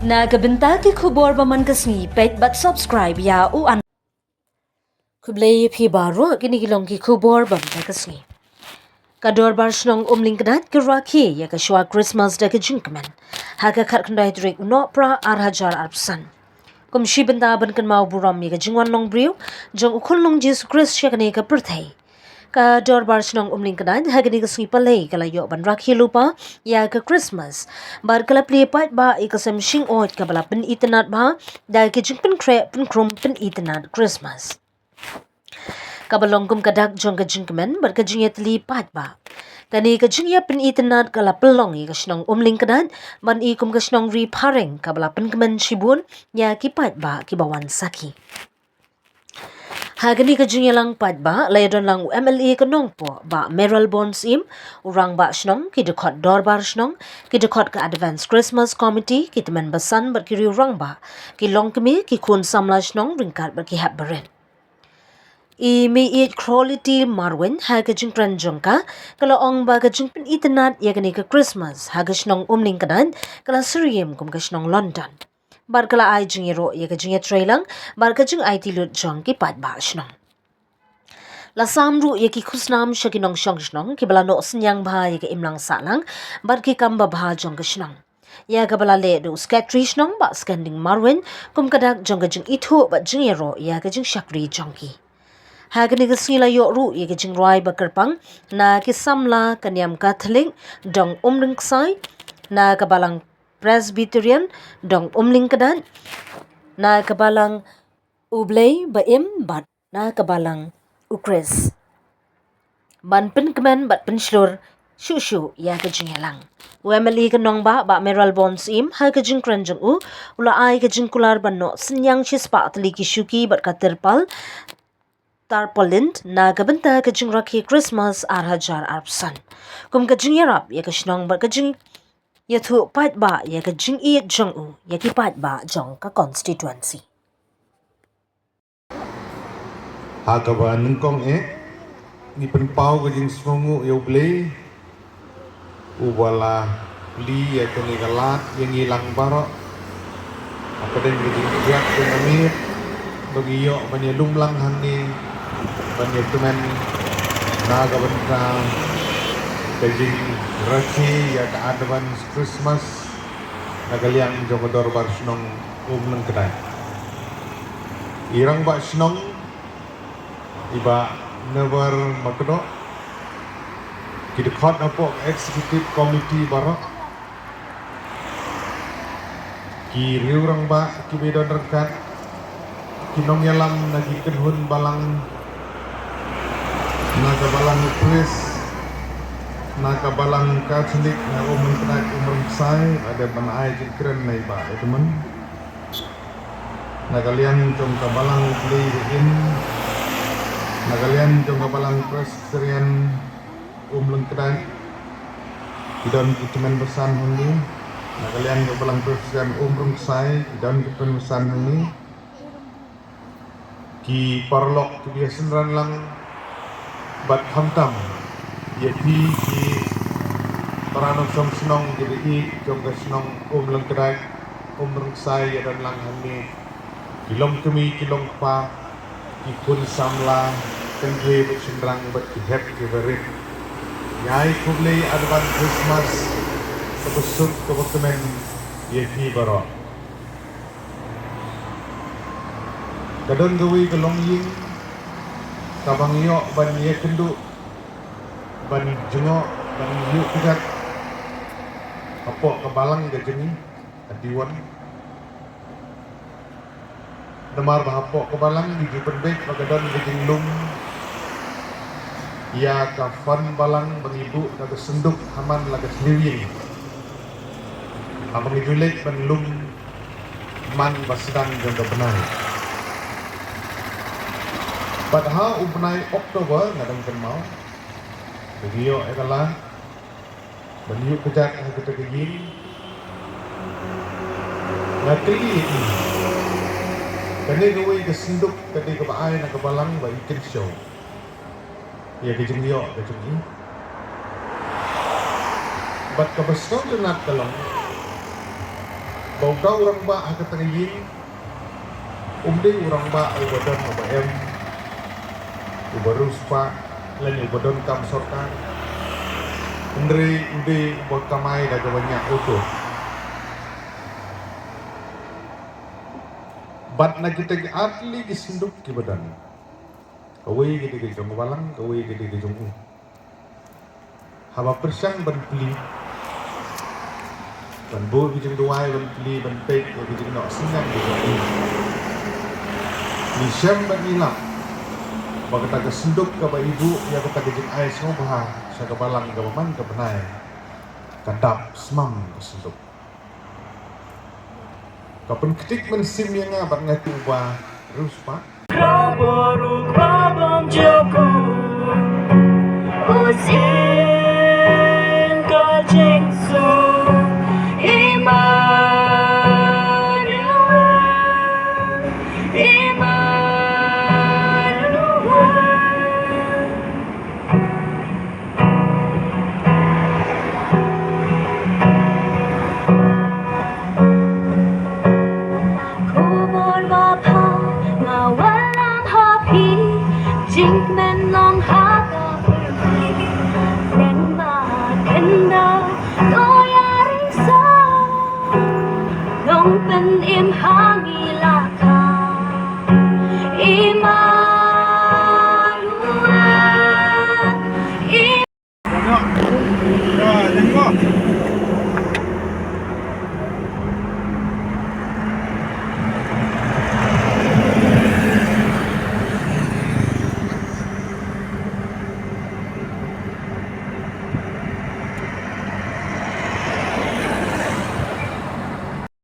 Nagabenta ki khubor baman kasni pet but subscribe ya u an kublay phi baro kini gilong ki khubor bam ta kasni kador bar snong umling kadat ki rakhi ya ka shwa Christmas da ki jinkman ha ka khat khandai drek no pra arhajar arpsan kum shi benda ban kan mau buram ya ka jingwan long briu jong ukhul long Jesus Christ shakane ka perthai ka dor bar snong umling kadat ha gani ka sui palai kala yo ban rakhi lupa ya ka Christmas bar kala play pat ba ikasam shing ot ka bala pen itanat ba da ki jingpen kre pen krum pen itanat Christmas kabalong kum kadak jong ka jingmen bar ka jingyat li pat ba kani ka jingya pen itanat kala pelong i ka snong umling kadat ban i kum ka snong ri pareng ka bala pen kemen shibun ya ki pat ba ki bawan saki Hagani ka jingya lang pat ba layadon lang MLA ka nong po ba Meral Bonds im urang ba snong ki dekot dorbar snong ki dekot ka Advance Christmas Committee ki teman basan bar ki urang ba ki long kemi ki kun samla snong ringkat bar ki hap beren I mi it quality marwin ha ka jing kran jongka kala ong ba ka jing pin itanat ya ka Christmas ha ka snong umling kadan kala Siriem kum ka snong London bar kala ai jing ro ya ka jing trailang bar ka jing ai tilut jong ki pat ba snong la samru ya ki khusnam shakinong shong snong ki bala no senyang bha ya ka imlang salang bar ki kamba bha jong ka snong ya ka bala le do skatri snong ba skanding marwin kum kadak jong ka jing ithu ba jing ro ya ka jing shakri jong ki Hagani ka sila yo ru ya ka jing roi ba kerpang na ki samla kanyam Catholic dong umling ksai na kabalang Presbyterian dong umling kadan na kabalang ublay ba im bat na kabalang ukres ban pen kemen bat pen shlur shu ya ka jing lang Wemeli ka nong ba Meral Bonds im ha ka jing kran jong ula ai ka jing kular ban no senyang chispa atli ki shuki bat ka terpal tarpolint na kabenta ka jing rakhi Christmas arhajar arpsan kum ka jing yarap ya ka shnong ba ka jing yathu pat ba ya ka jing i jong ya ki pat ba jong ka constituency Hakaba nengkong ni penpau ke jing semungu ya blei ubala li ya keni galat yang hilang barok apa den ke jing jak ke namit bagi yo bani lumlang hani bani teman naga benta ke jing rakhi ya ka Advance Christmas nagaliang jogodor bar snong umleng kedai irang ba snong iba never makdo kidekot apo executive committee barok ki riurang ba ki bedon rekat kinong yalam nagi kenhun balang naga balang pres naga balang Catholic na umum kenak umum sai ada banai keren nai ba teman nagalian jong kabalang beli in nagalian jong kabalang Presbyterian umleng kedai dan teman besan ini nagalian kabalang Presbyterian umrung sai dan teman besan ini ki parlok kebiasaan lang bat hamtam yaitu ki paranong senong jadi jong senong umleng kedai umrung sai dan lang ini kilong kemi kilong pa ikun samla kengwe bersendrang berkihat keberit nyai kublai Advance Christmas kebesut kebetulan yehi barok kadon gawi kelong ying kabang yo ban ye kendu ban jengok ban yuk kihat apok kebalang gajeni adiwan Nemar bahapok kebalang di jupen baik magadon gajeng lum ya kafan balang mengibu laga senduk haman laga seliwing abang ijulik penlum man basedang jaga benai padahal upenai Oktober ngadang kenmau begiyo ekalah beniuk kejak kita kegin ngatri kani gawe ke senduk kadi ke baai na kebalang ba ikin show ya ke jengyo ke jengi bat ka baston tunat kalong bau kau orang ba akan tengah umding orang ba ubadon ubam ubarus pa lain ubadon kam sorkan Andre ude buat kamai dah banyak auto. Bat na kita ke atli ke sinduk ke badan. Kawai kita ke jong balang, kawai kita ke jong Haba persang ban peli. Ban bo ke jong duai ban peli ban pek ke jong nak sinang ke jong Ni syam ban ilap. Bagi kita ke sinduk ke ba ibu ya kita ke jong ais ngobah. Sa balang ke man ke benai. Kadap semam ke sinduk. Kapan ketik mensim yang abang ngatu ba terus pak. Kau berubah bang Joko Usin kau jengsu Jink men long haka Neng ma kenda Goya ring sa Nong pen im hangi la